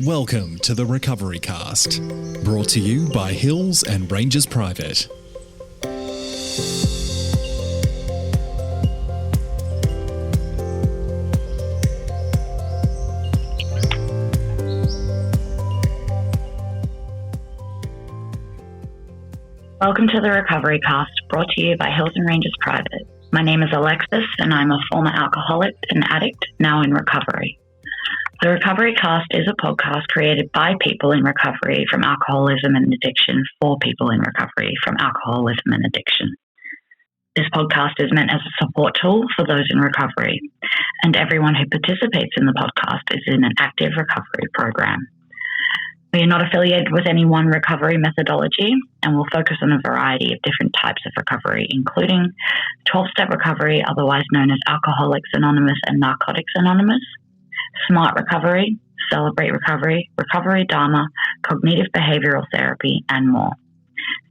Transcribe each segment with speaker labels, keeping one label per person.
Speaker 1: Welcome to the Recovery Cast, brought to you by Hills and Rangers Private.
Speaker 2: Welcome to the Recovery Cast, brought to you by Hills and Rangers Private. My name is Alexis, and I'm a former alcoholic and addict, now in recovery. The Recovery Cast is a podcast created by people in recovery from alcoholism and addiction for people in recovery from alcoholism and addiction. This podcast is meant as a support tool for those in recovery, and everyone who participates in the podcast is in an active recovery program. We are not affiliated with any one recovery methodology, and will focus on a variety of different types of recovery, including 12-step recovery, otherwise known as Alcoholics Anonymous and Narcotics Anonymous, Smart Recovery, Celebrate Recovery, Recovery Dharma, Cognitive Behavioral Therapy, and more.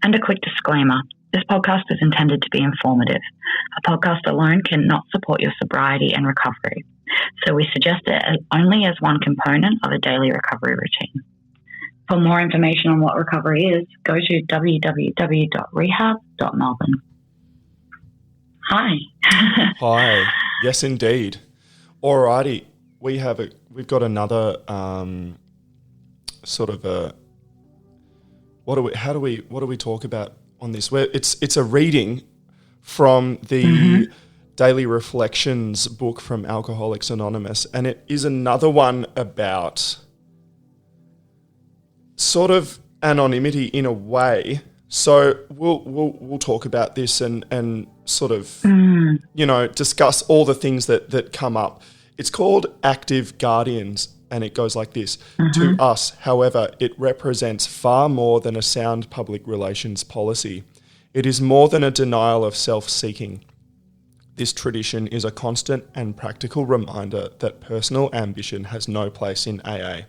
Speaker 2: And a quick disclaimer, this podcast is intended to be informative. A podcast alone cannot support your sobriety and recovery, so we suggest it only as one component of a daily recovery routine. For more information on what recovery is, go to www.rehab.melbourne. Hi.
Speaker 3: Hi. Yes, indeed. Alrighty. We've got another sort of a what do we talk about on this? It's a reading from the Daily Reflections book from Alcoholics Anonymous, and it is another one about sort of anonymity in a way. So we'll talk about this and sort of discuss all the things that come up. It's called Active Guardians, and it goes like this. To us, however, it represents far more than a sound public relations policy. It is more than a denial of self-seeking. This tradition is a constant and practical reminder that personal ambition has no place in AA.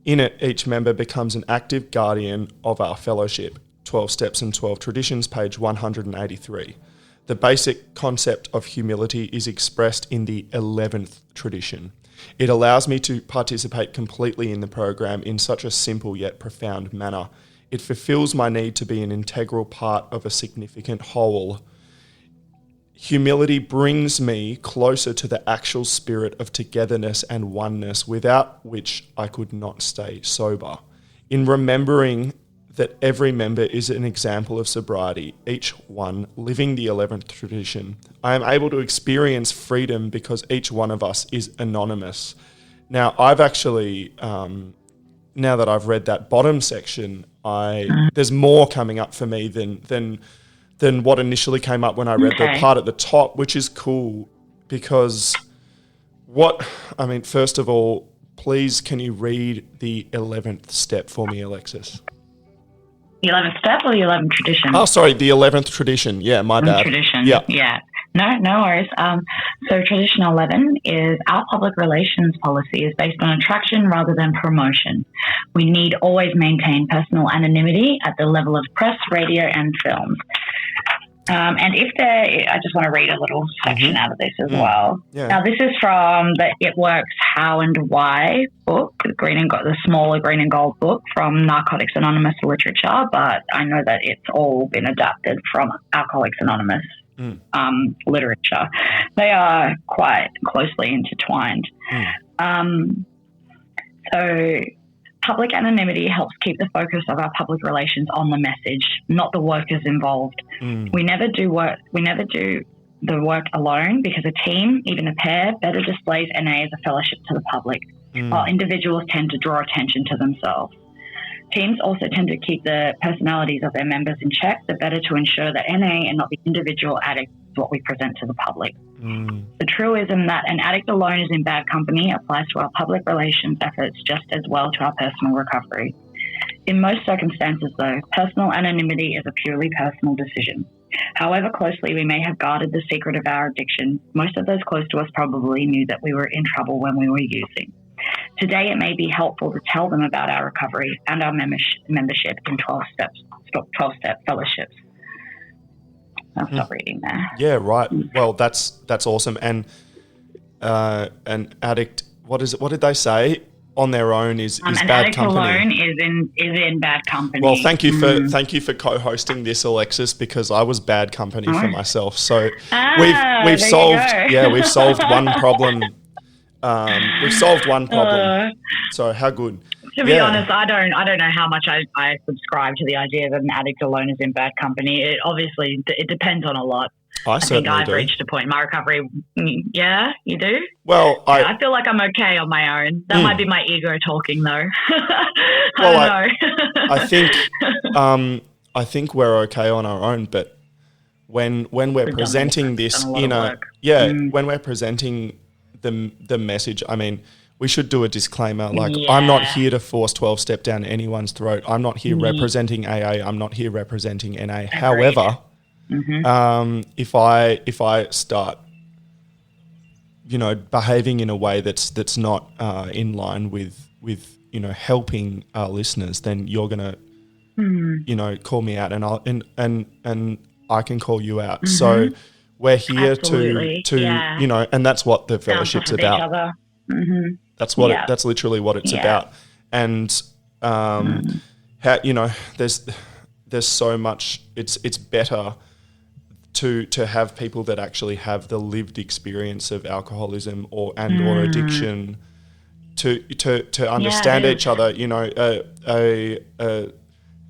Speaker 3: In it, each member becomes an active guardian of our fellowship. 12 Steps and 12 Traditions, page 183. The basic concept of humility is expressed in the 11th tradition. It allows me to participate completely in the program in such a simple yet profound manner. It fulfills my need to be an integral part of a significant whole. Humility brings me closer to the actual spirit of togetherness and oneness, without which I could not stay sober. In remembering that every member is an example of sobriety, each one living the 11th tradition, I am able to experience freedom because each one of us is anonymous. Now, I've actually, now that I've read that bottom section, there's more coming up for me than what initially came up when I read the part at the top, which is cool because first of all, please can you read the 11th step for me, Alexis?
Speaker 2: The 11th step or the 11th tradition?
Speaker 3: Oh, sorry, the 11th tradition. Yeah, my bad.
Speaker 2: Tradition.
Speaker 3: Yeah.
Speaker 2: No worries. So tradition 11 is our public relations policy is based on attraction rather than promotion. We need always maintain personal anonymity at the level of press, radio, and films. I just want to read a little section out of this as well. Yeah. Now, this is from the It Works How and Why book, the smaller green and gold book from Narcotics Anonymous literature, but I know that it's all been adapted from Alcoholics Anonymous literature. They are quite closely intertwined. So public anonymity helps keep the focus of our public relations on the message, not the workers involved. We never do the work alone because a team, even a pair, better displays NA as a fellowship to the public, while individuals tend to draw attention to themselves. Teams also tend to keep the personalities of their members in check, the better to ensure that NA and not the individual addict is what we present to the public. The truism that an addict alone is in bad company applies to our public relations efforts just as well to our personal recovery. In most circumstances, though, personal anonymity is a purely personal decision. However closely we may have guarded the secret of our addiction, most of those close to us probably knew that we were in trouble when we were using. Today, it may be helpful to tell them about our recovery and our membership in 12-step fellowships. I'll stop reading there.
Speaker 3: Yeah, right. Well, that's awesome. And an addict, what did they say? on their own is
Speaker 2: an
Speaker 3: bad
Speaker 2: addict
Speaker 3: company.
Speaker 2: alone is in bad company.
Speaker 3: Well, thank you for co-hosting this, Alexis, because I was bad company for myself. So we've solved one problem. We've solved one problem. So how good?
Speaker 2: To be honest, I don't know how much I subscribe to the idea that an addict alone is in bad company. It obviously depends on a lot. I think I've reached a point in my recovery. Yeah, you do?
Speaker 3: Well,
Speaker 2: I feel like I'm okay on my own. That might be my ego talking, though. I don't
Speaker 3: know. I think we're okay on our own, but when we're presenting this when we're presenting the message, I mean, we should do a disclaimer. Like, I'm not here to force 12-step down anyone's throat. I'm not here representing AA. I'm not here representing NA. Agreed. However, if I start, behaving in a way that's not in line with helping our listeners, then you're gonna call me out, and I can call you out. So we're here to and that's what the fellowship's about. That's what that's literally what it's about. And there's so much. It's better to have people that actually have the lived experience of alcoholism or addiction to understand each other.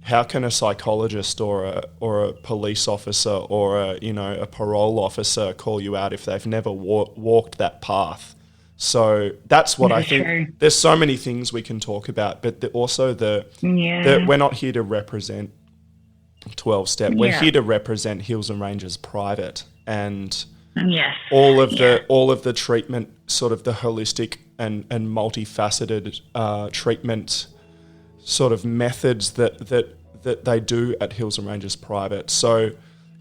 Speaker 3: How can a psychologist or a police officer or a parole officer call you out if they've never walked that path? So that's what I think. True. There's so many things we can talk about, but we're not here to represent 12-step. We're here to represent Hills and Ranges Private, and all of the treatment, sort of the holistic and multifaceted treatment sort of methods that they do at Hills and Ranges Private. So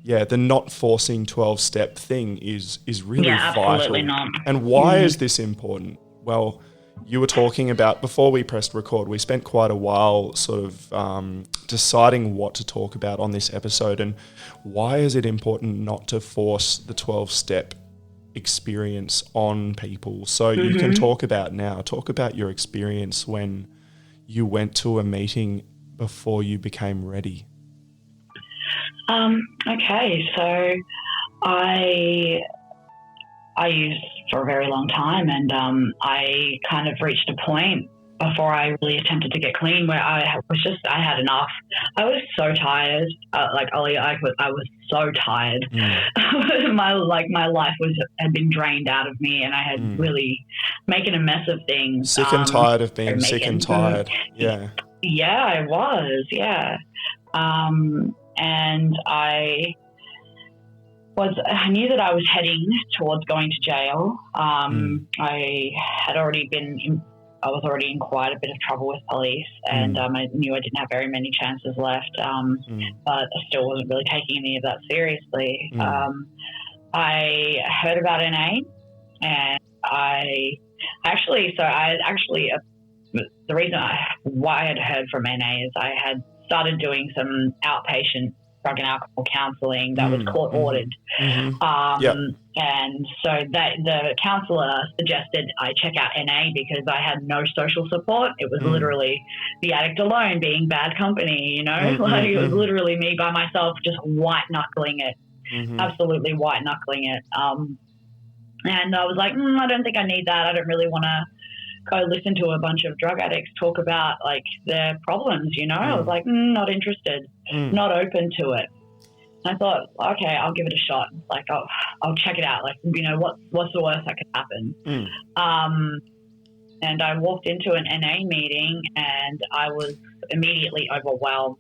Speaker 3: the not forcing 12-step thing is really vital. Absolutely not. And why is this important? Well, you were talking about, before we pressed record, we spent quite a while sort of deciding what to talk about on this episode, and why is it important not to force the 12-step experience on people. So you can talk about your experience when you went to a meeting before you became ready.
Speaker 2: Okay, so I used for a very long time, and I kind of reached a point before I really attempted to get clean where I had enough. I was so tired. Like Ollie, I was so tired. My life had been drained out of me, and I had really making a mess of things.
Speaker 3: Sick and tired of being sick and tired. Yeah.
Speaker 2: Yeah, I was. Yeah. And I knew that I was heading towards going to jail. I was already in quite a bit of trouble with police, and I knew I didn't have very many chances left, but I still wasn't really taking any of that seriously. I heard about NA, and the reason why I had heard from NA is I had started doing some outpatient drug and alcohol counselling that was court ordered. And so the counsellor suggested I check out NA because I had no social support. It was literally the addict alone being bad company, it was literally me by myself just white knuckling it, absolutely white knuckling it. And I was like, I don't think I need that. I don't really want to go listen to a bunch of drug addicts talk about like their problems, I was like, not interested, not open to it. And I thought, okay, I'll give it a shot. Like I'll check it out. Like, what's the worst that could happen? And I walked into an NA meeting and I was immediately overwhelmed.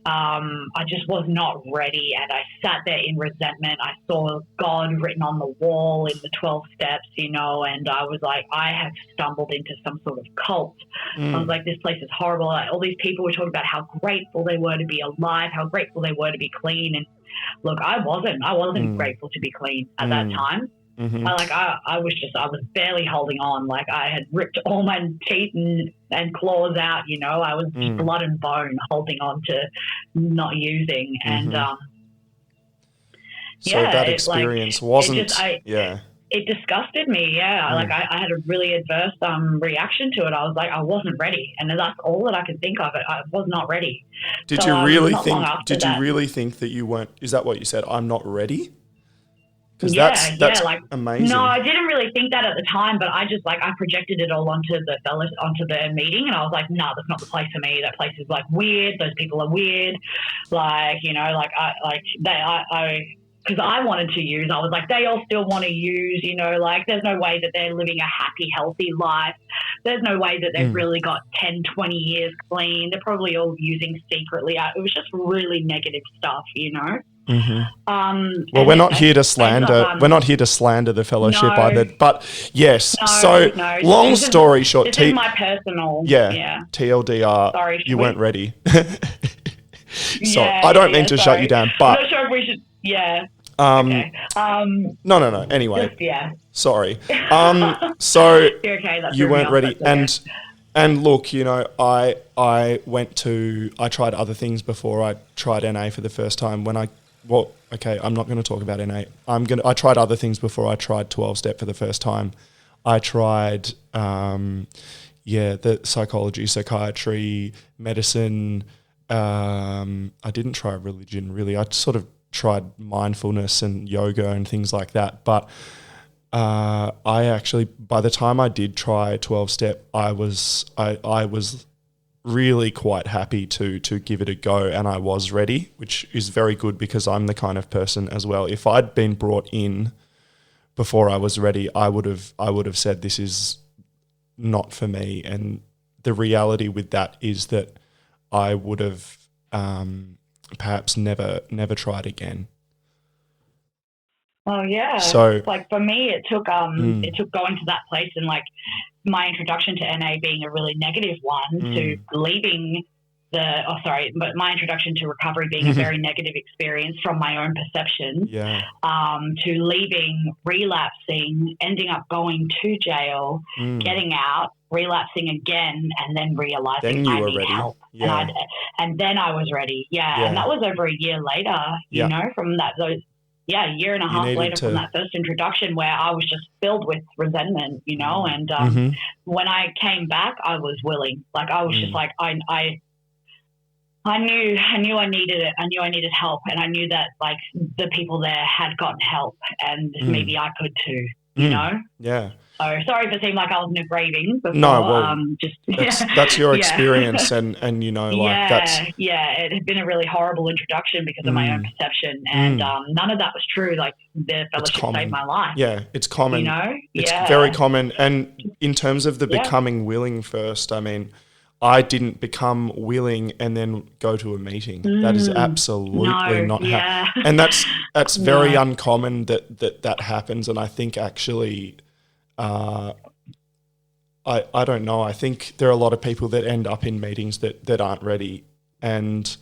Speaker 2: I just was not ready, and I sat there in resentment. I saw God written on the wall in the 12 steps, and I was like, I have stumbled into some sort of cult. I was like, this place is horrible. All these people were talking about how grateful they were to be alive, how grateful they were to be clean. And look, I wasn't grateful to be clean at that time. I was barely holding on. Like I had ripped all my teeth and claws out, I was just blood and bone holding on to not using. And
Speaker 3: so that experience wasn't.
Speaker 2: it disgusted me. Yeah, like I had a really adverse reaction to it. I was like, I wasn't ready, and that's all that I could think of. I was not ready.
Speaker 3: Did you really think? Did you really think that you weren't? Is that what you said? I'm not ready. Because that's
Speaker 2: like
Speaker 3: amazing.
Speaker 2: No, I didn't really think that at the time, but I just I projected it all onto the meeting, and I was like, no, that's not the place for me. That place is like weird. Those people are weird. Like, you know, like because I wanted to use, I was like, they all still want to use, you know, like there's no way that they're living a happy, healthy life. There's no way that they've really got 10, 20 years clean. They're probably all using secretly. It was just really negative stuff, you know.
Speaker 3: Mm-hmm. Well, we're not here to slander. We're not here to slander the fellowship either. But yes, long story short,
Speaker 2: this is my personal. Yeah.
Speaker 3: TLDR.
Speaker 2: Sorry,
Speaker 3: you weren't ready. Sorry, I don't mean to shut you down, but
Speaker 2: I'm not sure if we should. Yeah.
Speaker 3: Okay. No. Anyway. Sorry. So
Speaker 2: You're okay. That's
Speaker 3: you weren't ready,
Speaker 2: okay.
Speaker 3: and look, you know, I tried other things before I tried NA for the first time. I'm not going to talk about NA. I tried other things before I tried 12-step for the first time. I tried, the psychology, psychiatry, medicine. I didn't try religion really. I sort of tried mindfulness and yoga and things like that. But I actually, by the time I did try 12-step, I was really quite happy to give it a go, and I was ready, which is very good because I'm the kind of person as well. If I'd been brought in before I was ready, I would have said this is not for me. And the reality with that is that I would have perhaps never tried again.
Speaker 2: Oh yeah.
Speaker 3: So
Speaker 2: like for me, it took going to that place and like my introduction to NA being a really negative one to leaving but my introduction to recovery being a very negative experience from my own perception.
Speaker 3: Yeah.
Speaker 2: To leaving, relapsing, ending up going to jail, getting out, relapsing again, and then realizing I need help.
Speaker 3: Yeah.
Speaker 2: And then I was ready. Yeah. And that was over a year later, you know, from a year and a half later from that first introduction where I was just filled with resentment, you know, and when I came back, I was willing. Like I was just like, I knew I needed it. I knew I needed help, and I knew that like the people there had gotten help, and maybe I could too, you know?
Speaker 3: Yeah.
Speaker 2: So sorry if it seemed like I was raving before.
Speaker 3: No, well, that's your experience, and you know, like that's
Speaker 2: it had been a really horrible introduction because of my own perception, and none of that was true. Like the fellowship saved my life.
Speaker 3: Yeah, it's common.
Speaker 2: You know,
Speaker 3: it's very common. And in terms of the becoming willing first, I mean, I didn't become willing and then go to a meeting. That is absolutely not happening, and that's very uncommon that happens. And I think actually. I don't know. I think there are a lot of people that end up in meetings that aren't ready. And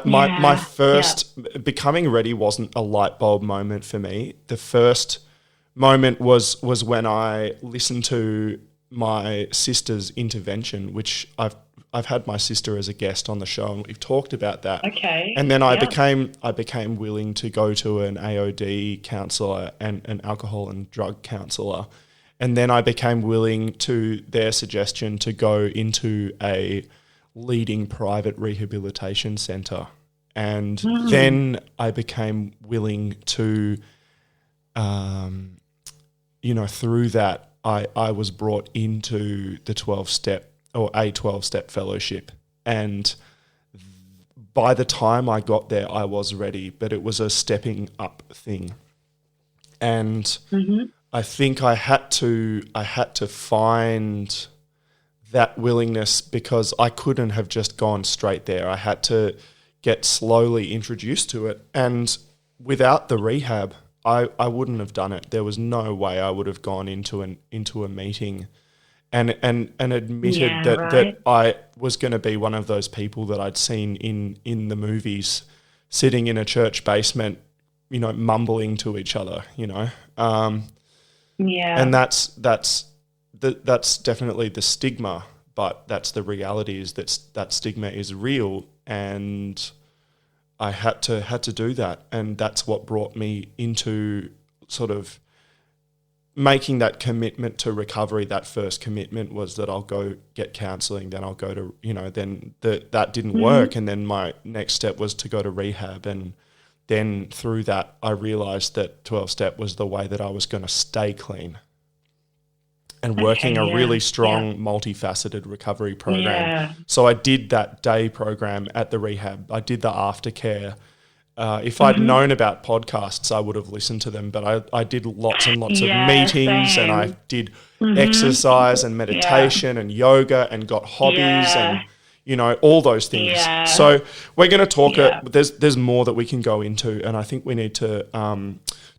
Speaker 3: my first becoming ready wasn't a light bulb moment for me. The first moment was when I listened to my sister's intervention, which I've had my sister as a guest on the show, and we've talked about that.
Speaker 2: Okay.
Speaker 3: And then I became willing to go to an AOD counsellor and an alcohol and drug counsellor. And then I became willing to their suggestion to go into a leading private rehabilitation centre. And then I became willing to, through that, I was brought into the 12-step or a 12-step fellowship. And by the time I got there, I was ready, but it was a stepping up thing. And I think I had to find that willingness because I couldn't have just gone straight there. I had to get slowly introduced to it. And without the rehab, I wouldn't have done it. There was no way I would have gone into a meeting and admitted that I was going to be one of those people that I'd seen in the movies, sitting in a church basement, you know, mumbling to each other, you know. And that's definitely the stigma, but that's the reality, is that stigma is real, and I had to do that, and that's what brought me into sort of making that commitment to recovery, that first commitment was that I'll go get counselling, then I'll go to, then that didn't work. And then my next step was to go to rehab. And then through that, I realised that 12-step was the way that I was going to stay clean. And working a really strong, multifaceted recovery program.
Speaker 2: Yeah.
Speaker 3: So I did that day program at the rehab. I did the aftercare. If I'd known about podcasts, I would have listened to them. But I did lots and lots of meetings, and I did exercise and meditation and yoga and got hobbies and, all those things. Yeah. So we're going to talk. There's more that we can go into, and I think we need to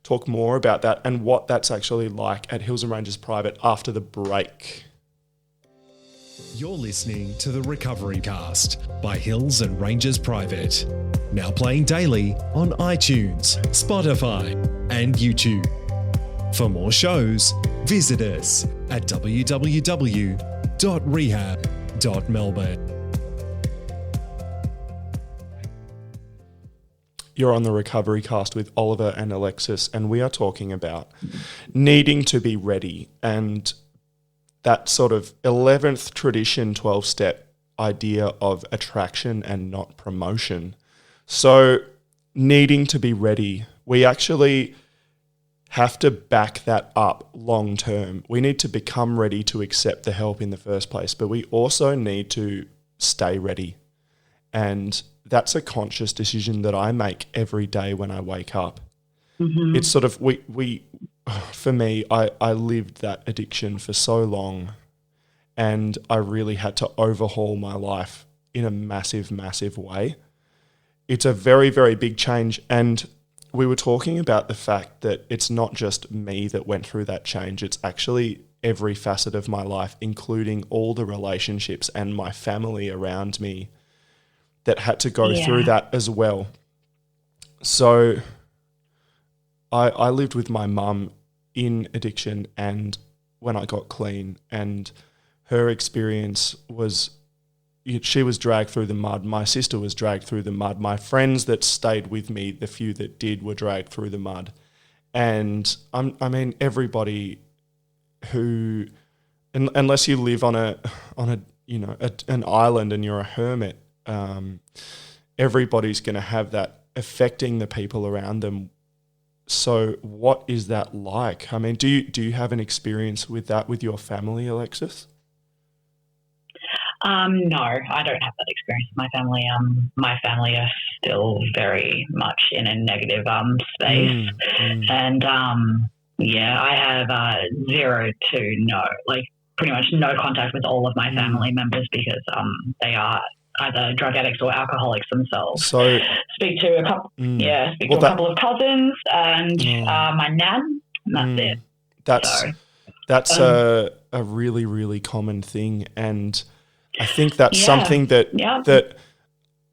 Speaker 3: talk more about that and what that's actually like at Hills and Ranges Private after the break.
Speaker 1: You're listening to the Recovery Cast by Hills and Ranges Private. Now playing daily on iTunes, Spotify, and YouTube. For more shows, visit us at www.rehab.melbourne.
Speaker 3: You're on the Recovery Cast with Oliver and Alexis, and we are talking about needing to be ready and that sort of 11th tradition 12-step idea of attraction and not promotion. So needing to be ready, we actually have to back that up long term. We need to become ready to accept the help in the first place, but we also need to stay ready. And that's a conscious decision that I make every day when I wake up. Mm-hmm. It's sort of, for me, I lived that addiction for so long, and I really had to overhaul my life in a massive, massive way. It's a very, very big change. And we were talking about the fact that it's not just me that went through that change. It's actually every facet of my life, including all the relationships and my family around me that had to go through that as well. So I lived with my mum in addiction and when I got clean, and her experience was, she was dragged through the mud. My sister was dragged through the mud. My friends that stayed with me, the few that did, were dragged through the mud. And I mean, everybody who, unless you live on an island and you're a hermit, everybody's going to have that affecting the people around them. So what is that like? I mean, do you have an experience with that with your family, Alexis?
Speaker 2: No, I don't have that experience with my family. My family are still very much in a negative space. And I have zero to no, like pretty much no contact with all of my family members because they are either drug addicts or alcoholics themselves. So speak to a couple, a couple of cousins and my nan, and that's it.
Speaker 3: That's a really, really common thing, and I think that's something that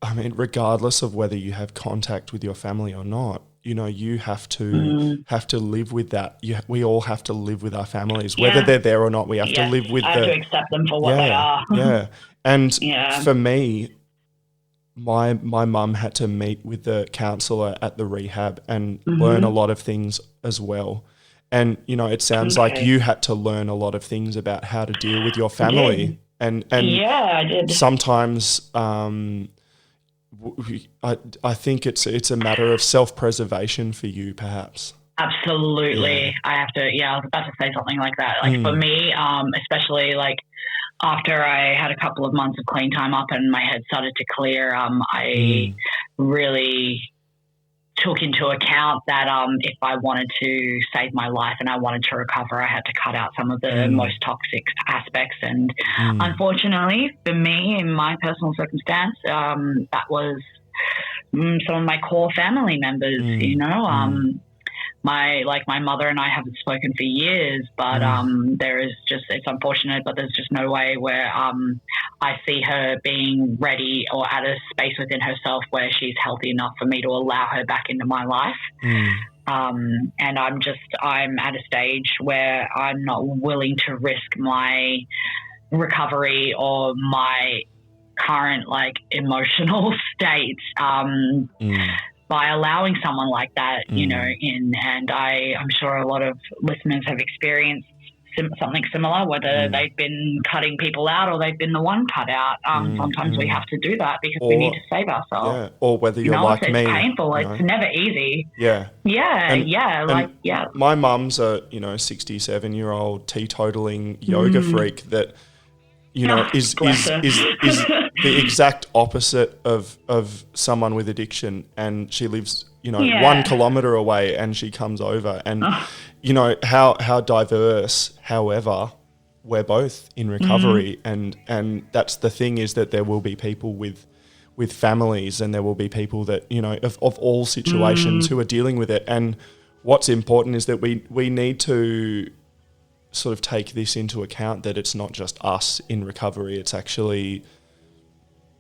Speaker 3: I mean, regardless of whether you have contact with your family or not, you have to live with that. We all have to live with our families, whether they're there or not. We have to live with
Speaker 2: I have to accept them for what they are.
Speaker 3: And for me, my mum had to meet with the counsellor at the rehab and learn a lot of things as well. And, it sounds like you had to learn a lot of things about how to deal with your family. And
Speaker 2: I did.
Speaker 3: Sometimes I think it's a matter of self-preservation for you, perhaps.
Speaker 2: Absolutely. I was about to say something like that. Like for me, especially like after I had a couple of months of clean time up and my head started to clear, I really took into account that if I wanted to save my life and I wanted to recover, I had to cut out some of the most toxic aspects. And unfortunately for me, in my personal circumstance, that was some of my core family members, my mother and I haven't spoken for years, but it's unfortunate, but there's just no way where I see her being ready or at a space within herself where she's healthy enough for me to allow her back into my life. And I'm at a stage where I'm not willing to risk my recovery or my current emotional state by allowing someone like that, in. And I'm sure a lot of listeners have experienced something similar, whether they've been cutting people out or they've been the one cut out. Sometimes we have to do that because we need to save ourselves.
Speaker 3: Yeah, or whether you're like
Speaker 2: it's
Speaker 3: me.
Speaker 2: It's painful. It's never easy.
Speaker 3: Yeah.
Speaker 2: Yeah.
Speaker 3: My mum's a 67-year-old teetotaling yoga freak that is the exact opposite of someone with addiction, and she lives 1 kilometre away, and she comes over, and how diverse. However, we're both in recovery, and that's the thing, is that there will be people with families, and there will be people that of all situations who are dealing with it. And what's important is that we need to sort of take this into account, that it's not just us in recovery, it's actually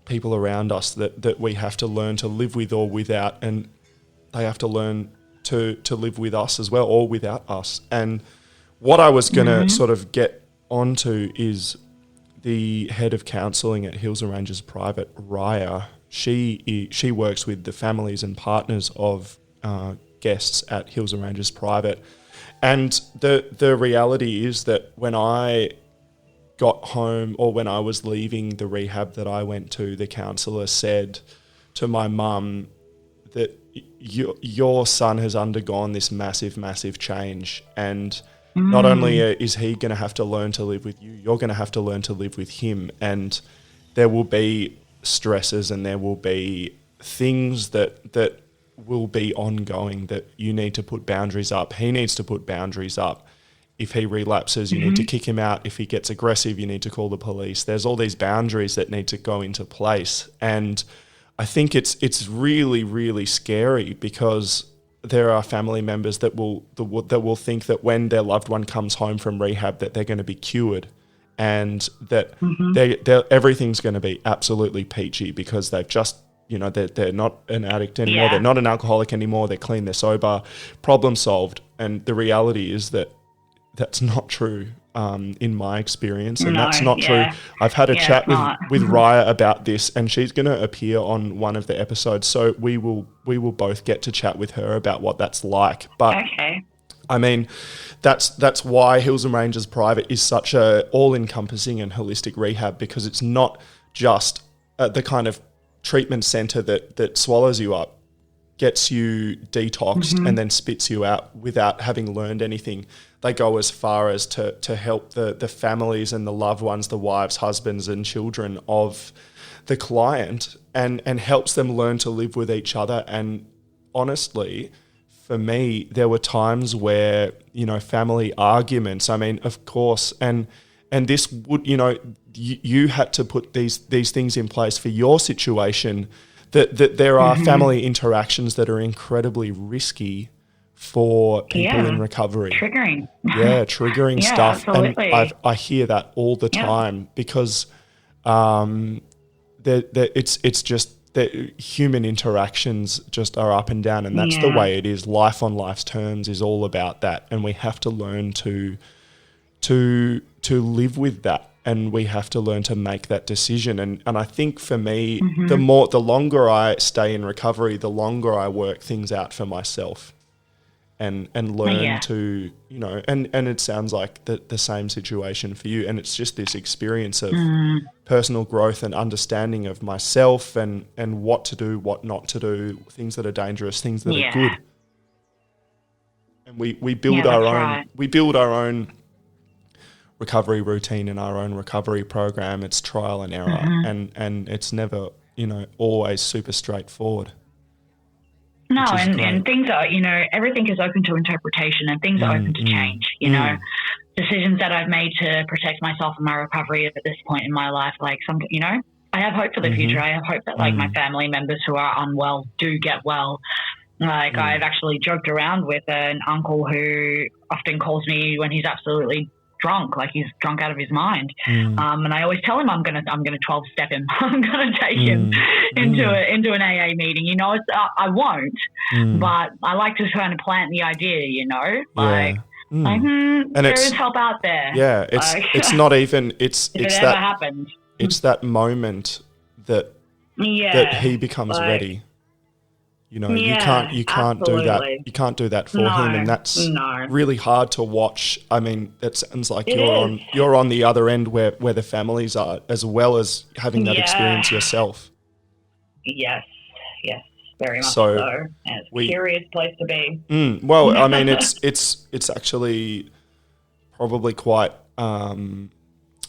Speaker 3: people around us that we have to learn to live with or without, and they have to learn to live with us as well, or without us. And what I was going to sort of get onto is the head of counselling at Hills and Ranges Private, Raya. She works with the families and partners of guests at Hills and Ranges Private. And the reality is that when I got home, or when I was leaving the rehab that I went to, the counsellor said to my mum that your son has undergone this massive, massive change, and not only is he going to have to learn to live with you, you're going to have to learn to live with him, and there will be stresses and there will be things that will be ongoing, that you need to put boundaries up. He needs to put boundaries up. If he relapses, you need to kick him out. If he gets aggressive, you need to call the police. There's all these boundaries that need to go into place. And I think it's really, really scary, because there are family members that will think that when their loved one comes home from rehab that they're going to be cured, and that everything's going to be absolutely peachy because they've just, they're not an addict anymore, they're not an alcoholic anymore, they're clean, they're sober, problem solved. And the reality is that that's not true in my experience, and that's not true. I've had a chat with Raya about this, and she's going to appear on one of the episodes, so we will both get to chat with her about what that's like. But I mean, that's why Hills and Ranges Private is such a all-encompassing and holistic rehab, because it's not just the kind of treatment centre that swallows you up, gets you detoxed, and then spits you out without having learned anything. They go as far as to help the families and the loved ones, the wives, husbands and children of the client, and helps them learn to live with each other. And honestly, for me, there were times where, family arguments, I mean, of course, and this would, you had to put these things in place for your situation, that there are family interactions that are incredibly risky for people in recovery.
Speaker 2: Triggering.
Speaker 3: Yeah, triggering stuff.
Speaker 2: Absolutely.
Speaker 3: And I hear that all the time, because it's just that human interactions just are up and down, and that's the way it is. Life on life's terms is all about that, and we have to learn to live with that, and we have to learn to make that decision. And I think for me, the longer I stay in recovery, the longer I work things out for myself. And learn to, and it sounds like the same situation for you. And it's just this experience of personal growth and understanding of myself and what to do, what not to do, things that are dangerous, things that are good. And we build our own recovery routine and our own recovery program. It's trial and error, and it's never, always super straightforward.
Speaker 2: No, and things are, everything is open to interpretation, and things are open to change, decisions that I've made to protect myself and my recovery at this point in my life, like I have hope for the future. I have hope that my family members who are unwell do get well. Like I've actually joked around with an uncle who often calls me when he's absolutely drunk, like he's drunk out of his mind. And I always tell him I'm gonna 12-step him. I'm gonna take him into an AA meeting. I won't, but I like to kind of plant the idea. And there is help out there.
Speaker 3: Yeah, it's not even it's
Speaker 2: if
Speaker 3: it's
Speaker 2: it
Speaker 3: that
Speaker 2: ever happens.
Speaker 3: It's that moment that he becomes ready. You know, you can't do that.
Speaker 2: absolutely.
Speaker 3: You can't do that for
Speaker 2: No,
Speaker 3: him, and that's
Speaker 2: no.
Speaker 3: really hard to watch. I mean, it sounds like
Speaker 2: It
Speaker 3: you're on the other end where the families are, as well as having that
Speaker 2: Yeah.
Speaker 3: experience yourself.
Speaker 2: Yes, very much
Speaker 3: So
Speaker 2: so. And it's
Speaker 3: we-
Speaker 2: a curious place to be.
Speaker 3: Well, I mean, it's actually probably quite.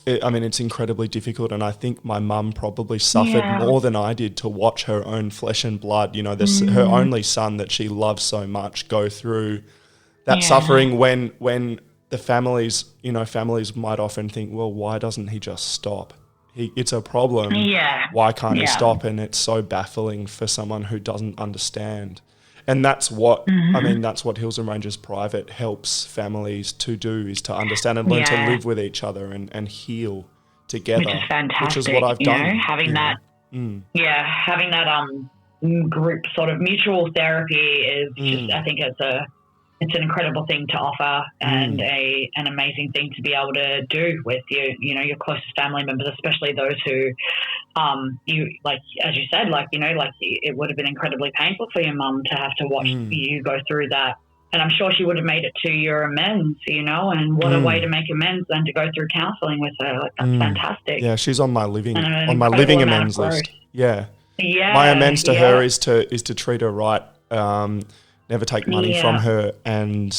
Speaker 3: It's incredibly difficult, and I think my mum probably suffered
Speaker 2: Yeah.
Speaker 3: more than I did to watch her own flesh and blood. You know, her only son that she loves so much go through that
Speaker 2: Yeah.
Speaker 3: suffering. When the families might often think, well, why doesn't he just stop? It's a problem.
Speaker 2: Yeah.
Speaker 3: Why can't he
Speaker 2: Yeah.
Speaker 3: stop? And it's so baffling for someone who doesn't understand. And that's what that's what Hills and Ranges Private helps families to do, is to understand and learn
Speaker 2: Yeah.
Speaker 3: to live with each other and heal together.
Speaker 2: Which is fantastic.
Speaker 3: Which is what I've done.
Speaker 2: You know, having that, having that group sort of mutual therapy is just, I think it's an incredible thing to offer and an amazing thing to be able to do with your closest family members, especially those who, you, like, as you said, like, it would have been incredibly painful for your mum to have to watch you go through that. And I'm sure she would have made it to your amends, and what a way to make amends than to go through counselling with her. Like, that's fantastic.
Speaker 3: Yeah, she's on my living
Speaker 2: And an
Speaker 3: amends
Speaker 2: incredible amount of
Speaker 3: list.
Speaker 2: growth.
Speaker 3: Yeah.
Speaker 2: Yeah.
Speaker 3: My amends to her is to treat her right, never take money
Speaker 2: Yeah.
Speaker 3: from her, and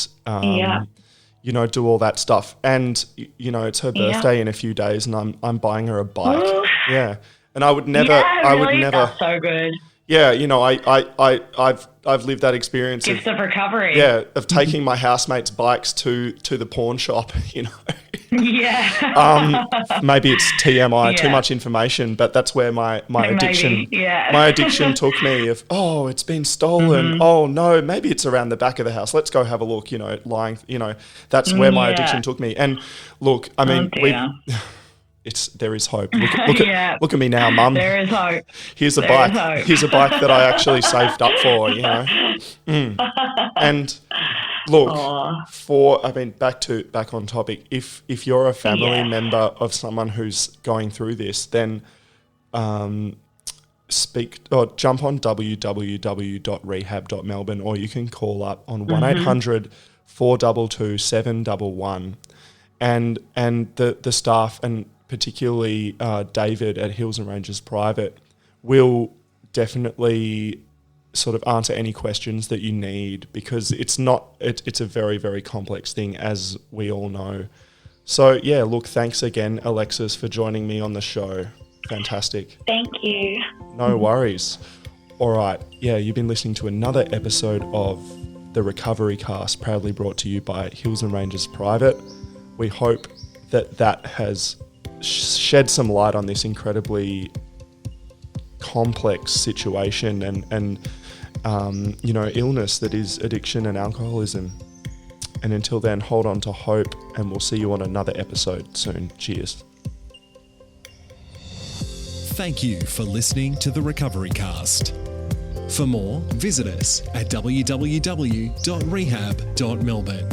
Speaker 3: do all that stuff. And it's her birthday in a few days, and I'm buying her a bike.
Speaker 2: Ooh.
Speaker 3: Yeah, and I would never.
Speaker 2: Yeah,
Speaker 3: I
Speaker 2: really?
Speaker 3: would never.
Speaker 2: That's so good.
Speaker 3: Yeah, I've lived that experience
Speaker 2: Gifts of recovery.
Speaker 3: of taking my housemates' bikes to the pawn shop.
Speaker 2: Yeah.
Speaker 3: Maybe it's TMI, too
Speaker 2: Yeah.
Speaker 3: much information, but that's where my addiction
Speaker 2: yeah.
Speaker 3: my addiction took me. Of it's been stolen. Oh no, maybe it's around the back of the house. Let's go have a look. Lying. That's where my addiction took me. And look, I mean, there is hope. Look at me now, Mum.
Speaker 2: There is hope.
Speaker 3: Here's a
Speaker 2: There
Speaker 3: bike.
Speaker 2: is hope.
Speaker 3: Here's a bike that I actually saved up for. And look, back on topic. If you're a family member of someone who's going through this, then jump on www.rehab.melbourne, or you can call up on 1800 422 711, and the staff, and particularly David at Hills and Ranges Private, will definitely sort of answer any questions that you need, because it's a very, very complex thing, as we all know. So yeah, look, thanks again, Alexis, for joining me on the show. Fantastic.
Speaker 2: Thank you.
Speaker 3: No worries. All right. Yeah, you've been listening to another episode of the Recovery Cast, proudly brought to you by Hills and Ranges Private. We hope that has shed some light on this incredibly complex situation and illness that is addiction and alcoholism. And until then, hold on to hope, and we'll see you on another episode soon. Cheers.
Speaker 1: Thank you for listening to the Recovery Cast. For more, visit us at www.rehab.melbourne.